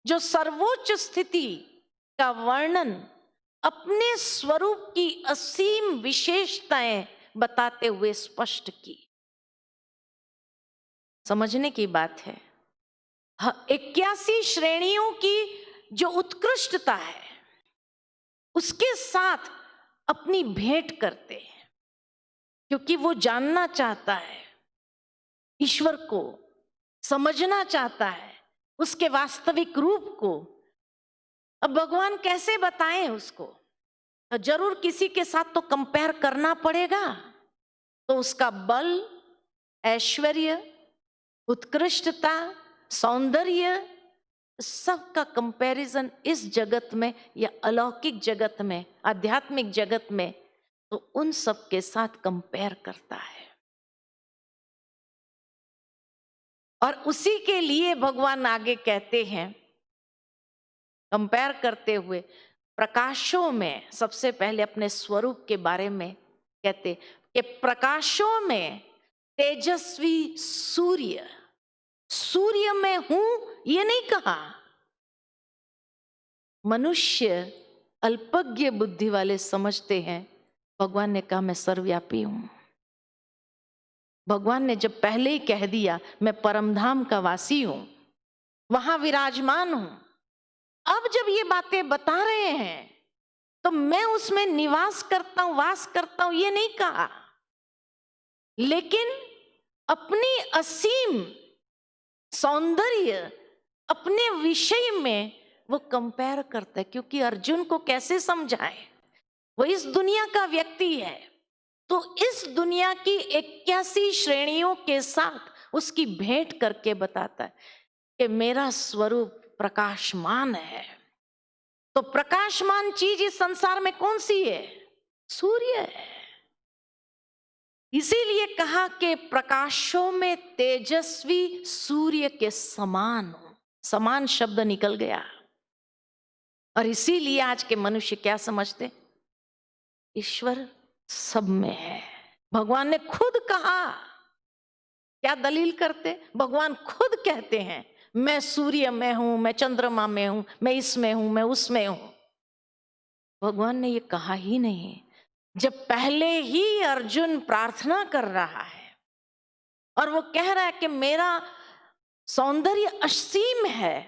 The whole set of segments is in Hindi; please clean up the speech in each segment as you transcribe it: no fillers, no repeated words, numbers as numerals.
जो सर्वोच्च स्थिति का वर्णन अपने स्वरूप की असीम विशेषताएं बताते हुए स्पष्ट की। समझने की बात है, 81 श्रेणियों की जो उत्कृष्टता है उसके साथ अपनी भेंट करते हैं, क्योंकि वो जानना चाहता है ईश्वर को, समझना चाहता है उसके वास्तविक रूप को। अब भगवान कैसे बताएं उसको? तो जरूर किसी के साथ तो कंपेयर करना पड़ेगा। तो उसका बल, ऐश्वर्य, उत्कृष्टता, सौंदर्य, सबका कंपैरिजन इस जगत में या अलौकिक जगत में, आध्यात्मिक जगत में, तो उन सब के साथ कंपेयर करता है। और उसी के लिए भगवान आगे कहते हैं, कंपेयर करते हुए प्रकाशों में सबसे पहले अपने स्वरूप के बारे में कहते कि प्रकाशों में तेजस्वी सूर्य, सूर्य में हूं ये नहीं कहा। मनुष्य अल्पज्ञ बुद्धि वाले समझते हैं भगवान ने कहा मैं सर्वव्यापी हूं। भगवान ने जब पहले ही कह दिया मैं परमधाम का वासी हूं, वहां विराजमान हूं, अब जब ये बातें बता रहे हैं तो मैं उसमें निवास करता हूं, वास करता हूं ये नहीं कहा, लेकिन अपनी असीम सौंदर्य, अपने विषय में वो कंपेयर करता है। क्योंकि अर्जुन को कैसे समझाए, वो इस दुनिया का व्यक्ति है, तो इस दुनिया की 81 श्रेणियों के साथ उसकी भेंट करके बताता है कि मेरा स्वरूप प्रकाशमान है। तो प्रकाशमान चीज इस संसार में कौन सी है? सूर्य है। इसीलिए कहा कि प्रकाशों में तेजस्वी सूर्य के समान हो। समान शब्द निकल गया। और इसीलिए आज के मनुष्य क्या समझते? ईश्वर सब में है। भगवान ने खुद कहा, क्या दलील करते? भगवान खुद कहते हैं मैं सूर्य में हूं, मैं चंद्रमा में हूं, मैं इसमें हूं, मैं उसमें हूं। भगवान ने ये कहा ही नहीं। जब पहले ही अर्जुन प्रार्थना कर रहा है और वो कह रहा है कि मेरा सौंदर्य असीम है,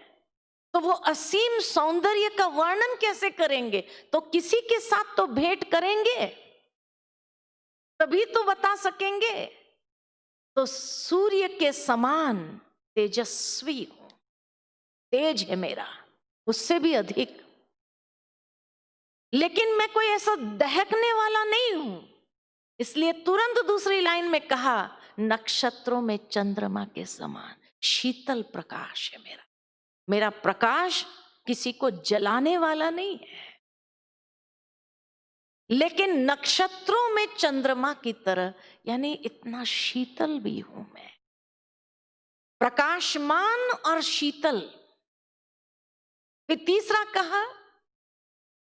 तो वो असीम सौंदर्य का वर्णन कैसे करेंगे? तो किसी के साथ तो भेंट करेंगे, तभी तो बता सकेंगे। तो सूर्य के समान तेजस्वी हूं, तेज है मेरा उससे भी अधिक, लेकिन मैं कोई ऐसा दहकने वाला नहीं हूं। इसलिए तुरंत दूसरी लाइन में कहा नक्षत्रों में चंद्रमा के समान शीतल प्रकाश है मेरा। मेरा प्रकाश किसी को जलाने वाला नहीं है, लेकिन नक्षत्रों में चंद्रमा की तरह, यानी इतना शीतल भी हूं मैं, प्रकाशमान और शीतल। फिर तीसरा कहा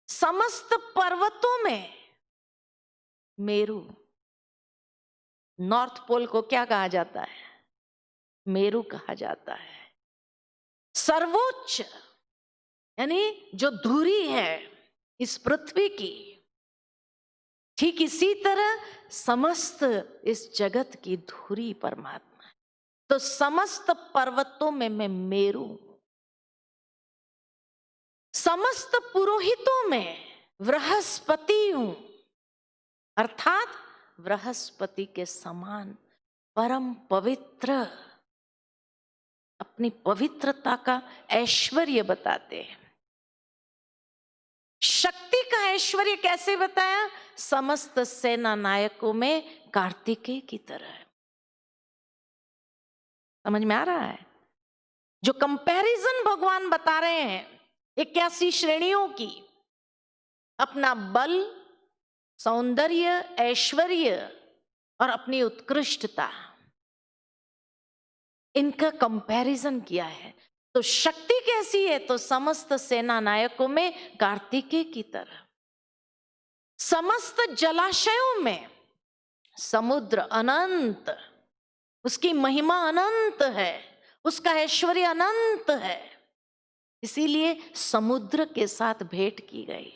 समस्त पर्वतों में मेरु। नॉर्थ पोल को क्या कहा जाता है? मेरु कहा जाता है। सर्वोच्च यानी जो धुरी है इस पृथ्वी की, ठीक इसी तरह समस्त इस जगत की धुरी परमात्मा है। तो समस्त पर्वतों में मैं मेरु हूं। समस्त पुरोहितों में बृहस्पति हूं, अर्थात बृहस्पति के समान परम पवित्र, अपनी पवित्रता का ऐश्वर्य बताते हैं। शक्ति का ऐश्वर्य कैसे बताया? समस्त सेना नायकों में कार्तिकेय की तरह। समझ में आ रहा है? जो कंपैरिजन भगवान बता रहे हैं 81 श्रेणियों की, अपना बल, सौंदर्य, ऐश्वर्य और अपनी उत्कृष्टता, इनका कंपैरिजन किया है। तो शक्ति कैसी है? तो समस्त सेना नायकों में कार्तिकेय की तरह। समस्त जलाशयों में समुद्र अनंत, उसकी महिमा अनंत है, उसका ऐश्वर्य अनंत है। इसीलिए समुद्र के साथ भेंट की गई।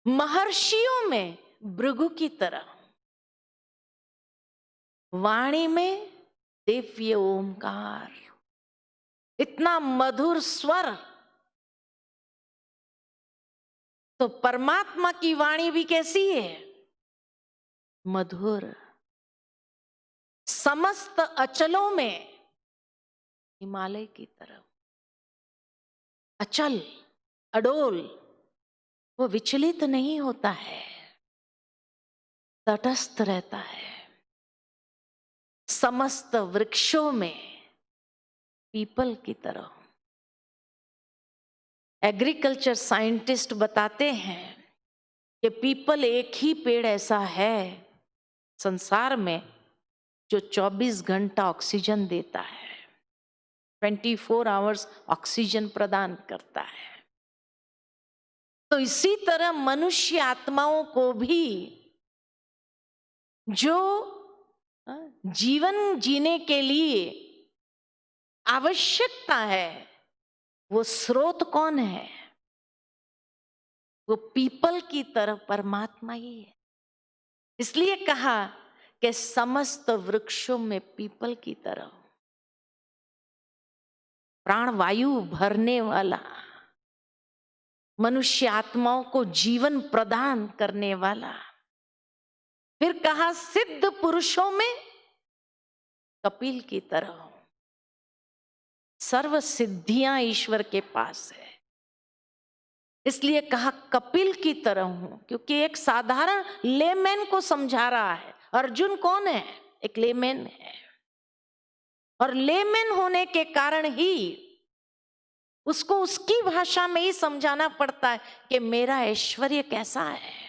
महर्षियों में भृगु की तरह, वाणी में दिव्य ओमकार, इतना मधुर स्वर। तो परमात्मा की वाणी भी कैसी है? मधुर। समस्त अचलों में हिमालय की तरह अचल, अडोल, वो विचलित नहीं होता है, तटस्थ रहता है। समस्त वृक्षों में पीपल की तरह। एग्रीकल्चर साइंटिस्ट बताते हैं कि पीपल एक ही पेड़ ऐसा है संसार में जो 24 घंटा ऑक्सीजन देता है, 24 आवर्स ऑक्सीजन प्रदान करता है। तो इसी तरह मनुष्य आत्माओं को भी जो जीवन जीने के लिए आवश्यकता है, वो स्रोत कौन है? वो पीपल की तरह परमात्मा ही है। इसलिए कहा कि समस्त वृक्षों में पीपल की तरह प्राणवायु भरने वाला, मनुष्य आत्माओं को जीवन प्रदान करने वाला। फिर कहा सिद्ध पुरुषों में कपिल की तरह, सर्व सिद्धियां ईश्वर के पास है। इसलिए कहा कपिल की तरह हूं, क्योंकि एक साधारण लेमैन को समझा रहा है। अर्जुन कौन है? एक लेमैन है, और लेमैन होने के कारण ही उसको उसकी भाषा में ही समझाना पड़ता है कि मेरा ऐश्वर्य कैसा है।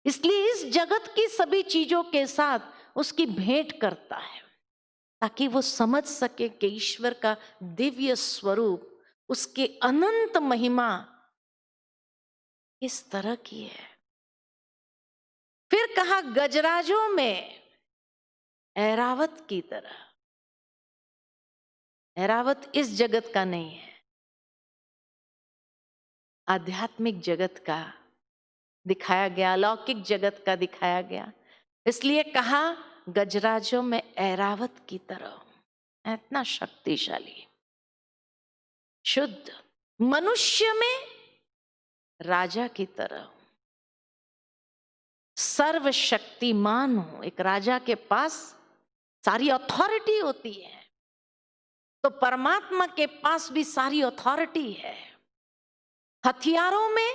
इसलिए इस जगत की सभी चीजों के साथ उसकी भेंट करता है, ताकि वो समझ सके कि ईश्वर का दिव्य स्वरूप, उसके अनंत महिमा किस तरह की है। फिर कहा गजराजों में ऐरावत की तरह। ऐरावत इस जगत का नहीं है, आध्यात्मिक जगत का दिखाया गया, अलौकिक जगत का दिखाया गया। इसलिए कहा गजराजों में ऐरावत की तरह, इतना शक्तिशाली, शुद्ध। मनुष्य में राजा की तरह, सर्वशक्तिमान हो। एक राजा के पास सारी अथॉरिटी होती है, तो परमात्मा के पास भी सारी अथॉरिटी है। हथियारों में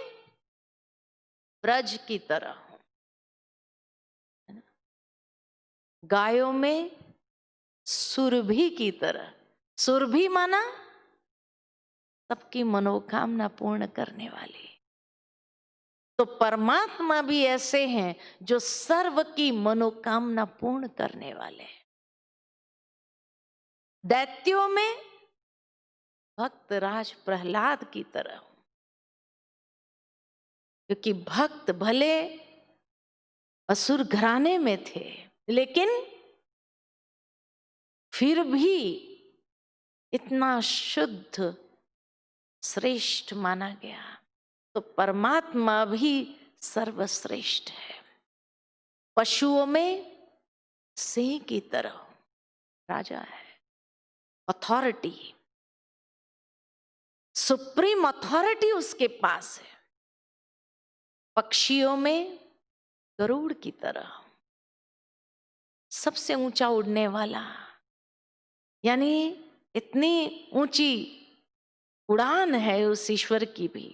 ब्रज की तरह, गायों में सुरभि की तरह। सुरभि माना सबकी मनोकामना पूर्ण करने वाली। तो परमात्मा भी ऐसे हैं जो सर्व की मनोकामना पूर्ण करने वाले हैं। दैत्यों में भक्त राज प्रहलाद की तरह, क्योंकि भक्त भले असुर घराने में थे, लेकिन फिर भी इतना शुद्ध श्रेष्ठ माना गया। तो परमात्मा भी सर्वश्रेष्ठ है। पशुओं में सिंह की तरह राजा है, अथॉरिटी, सुप्रीम अथॉरिटी उसके पास है। पक्षियों में गरुड़ की तरह, सबसे ऊंचा उड़ने वाला, यानी इतनी ऊंची उड़ान है उस ईश्वर की भी।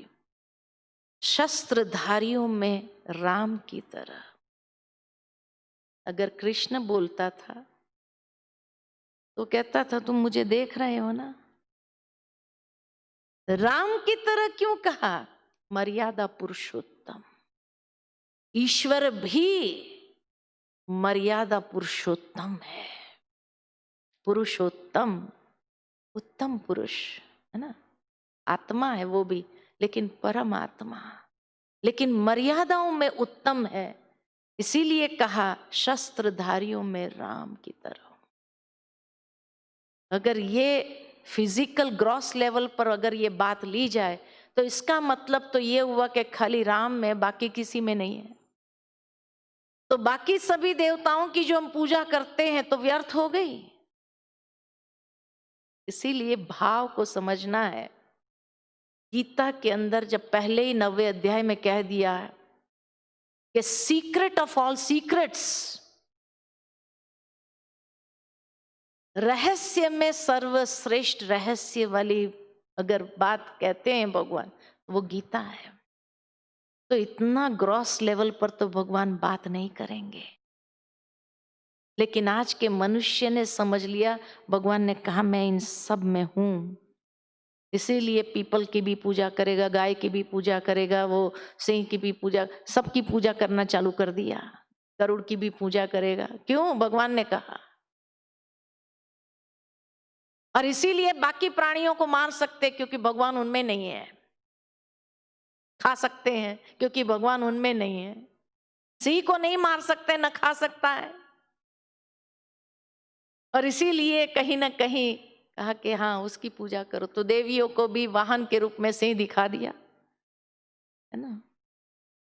शस्त्रधारियों में राम की तरह। अगर कृष्ण बोलता था तो कहता था तुम मुझे देख रहे हो ना। राम की तरह क्यों कहा? मर्यादा पुरुषोत्तम। ईश्वर भी मर्यादा पुरुषोत्तम है। पुरुषोत्तम, उत्तम पुरुष है ना, आत्मा है वो भी, लेकिन परमात्मा, लेकिन मर्यादाओं में उत्तम है। इसीलिए कहा शस्त्रधारियों में राम की तरह। अगर ये फिजिकल ग्रॉस लेवल पर अगर ये बात ली जाए तो इसका मतलब तो ये हुआ कि खाली राम में, बाकी किसी में नहीं है। तो बाकी सभी देवताओं की जो हम पूजा करते हैं तो व्यर्थ हो गई। इसीलिए भाव को समझना है। गीता के अंदर जब पहले ही 9वें अध्याय में कह दिया है कि सीक्रेट ऑफ ऑल सीक्रेट्स, रहस्य में सर्वश्रेष्ठ रहस्य वाली अगर बात कहते हैं भगवान, वो गीता है। तो इतना ग्रॉस लेवल पर तो भगवान बात नहीं करेंगे। लेकिन आज के मनुष्य ने समझ लिया, भगवान ने कहा मैं इन सब में हूं। इसीलिए पीपल की भी पूजा करेगा, गाय की भी पूजा करेगा, वो सिंह की भी पूजा, सबकी पूजा करना चालू कर दिया। गरुड़ की भी पूजा करेगा। क्यों? भगवान ने कहा। और इसीलिए बाकी प्राणियों को मार सकते क्योंकि भगवान उनमें नहीं है। खा सकते हैं क्योंकि भगवान उनमें नहीं है। सिंह को नहीं मार सकते, न खा सकता है। और इसीलिए कहीं ना कहीं कहा कि हाँ उसकी पूजा करो। तो देवियों को भी वाहन के रूप में सिंह दिखा दिया, है ना।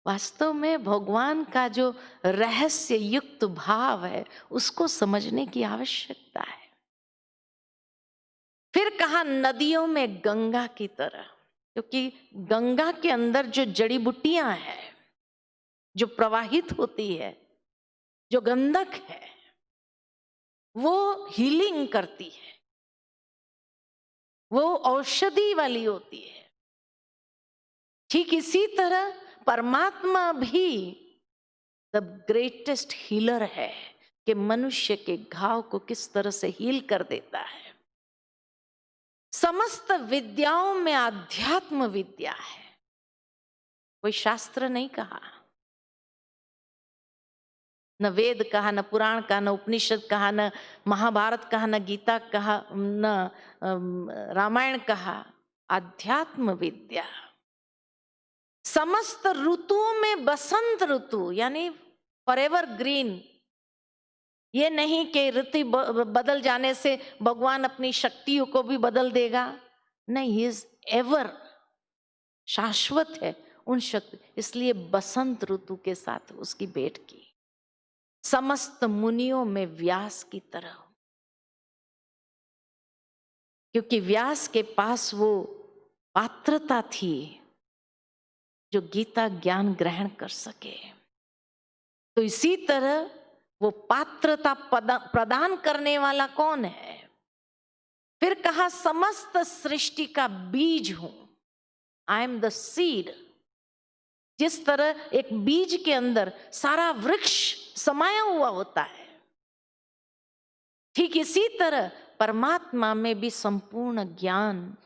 वास्तव में भगवान का जो रहस्य युक्त भाव है उसको समझने की आवश्यकता है। फिर कहा नदियों में गंगा की तरह, क्योंकि गंगा के अंदर जो जड़ी बूटियां हैं, जो प्रवाहित होती है, जो गंधक है, वो हीलिंग करती है, वो औषधि वाली होती है। ठीक इसी तरह परमात्मा भी द ग्रेटेस्ट हीलर है कि मनुष्य के घाव को किस तरह से हील कर देता है। समस्त विद्याओं में आध्यात्म विद्या है, कोई शास्त्र नहीं कहा, न वेद कहा, न पुराण कहा, न उपनिषद कहा, न महाभारत कहा, न गीता कहा, न रामायण कहा। आध्यात्म विद्या। समस्त ऋतुओं में बसंत ऋतु यानी फॉरएवर ग्रीन। ये नहीं कि ऋतु बदल जाने से भगवान अपनी शक्तियों को भी बदल देगा, नहीं, ही इज एवर, शाश्वत है उन शक्ति। इसलिए बसंत ऋतु के साथ उसकी भेंट की। समस्त मुनियों में व्यास की तरह, क्योंकि व्यास के पास वो पात्रता थी जो गीता ज्ञान ग्रहण कर सके। तो इसी तरह वो पात्रता प्रदान करने वाला कौन है? फिर कहा समस्त सृष्टि का बीज हूं, आई एम द सीड। जिस तरह एक बीज के अंदर सारा वृक्ष समाया हुआ होता है, ठीक इसी तरह परमात्मा में भी संपूर्ण ज्ञान,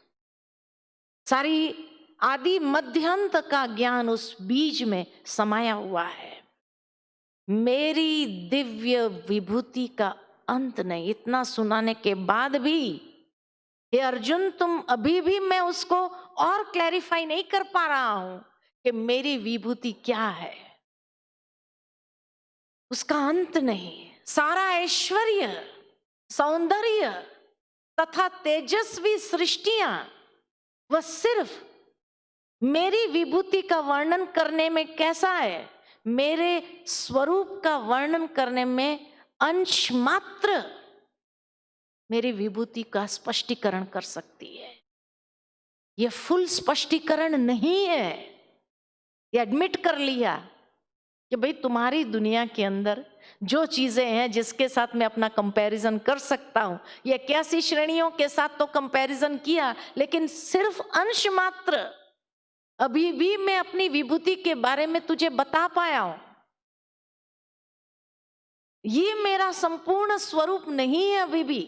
सारी आदि मध्यांत का ज्ञान उस बीज में समाया हुआ है। मेरी दिव्य विभूति का अंत नहीं। इतना सुनाने के बाद भी हे अर्जुन, तुम अभी भी, मैं उसको और क्लैरिफाई नहीं कर पा रहा हूं कि मेरी विभूति क्या है। उसका अंत नहीं। सारा ऐश्वर्य, सौंदर्य तथा तेजस्वी सृष्टियां वह सिर्फ मेरी विभूति का वर्णन करने में कैसा है, मेरे स्वरूप का वर्णन करने में अंश मात्र मेरी विभूति का स्पष्टीकरण कर सकती है। यह फुल स्पष्टीकरण नहीं है। ये एडमिट कर लिया कि भाई तुम्हारी दुनिया के अंदर जो चीजें हैं जिसके साथ मैं अपना कंपैरिजन कर सकता हूं, ये 81 श्रेणियों के साथ तो कंपैरिजन किया, लेकिन सिर्फ अंश मात्र अभी भी मैं अपनी विभूति के बारे में तुझे बता पाया हूं। ये मेरा संपूर्ण स्वरूप नहीं है अभी भी।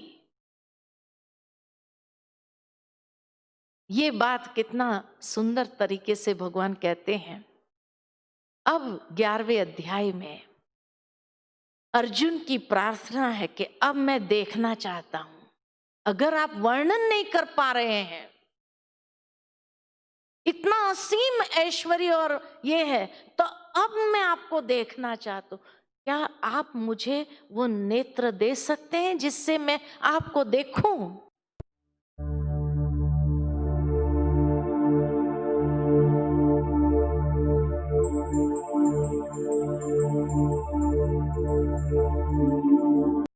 ये बात कितना सुंदर तरीके से भगवान कहते हैं। अब 11वें अध्याय में अर्जुन की प्रार्थना है कि अब मैं देखना चाहता हूं। अगर आप वर्णन नहीं कर पा रहे हैं, इतना असीम ऐश्वर्य और ये है, तो अब मैं आपको देखना चाहता हूं। क्या आप मुझे वो नेत्र दे सकते हैं जिससे मैं आपको देखूं?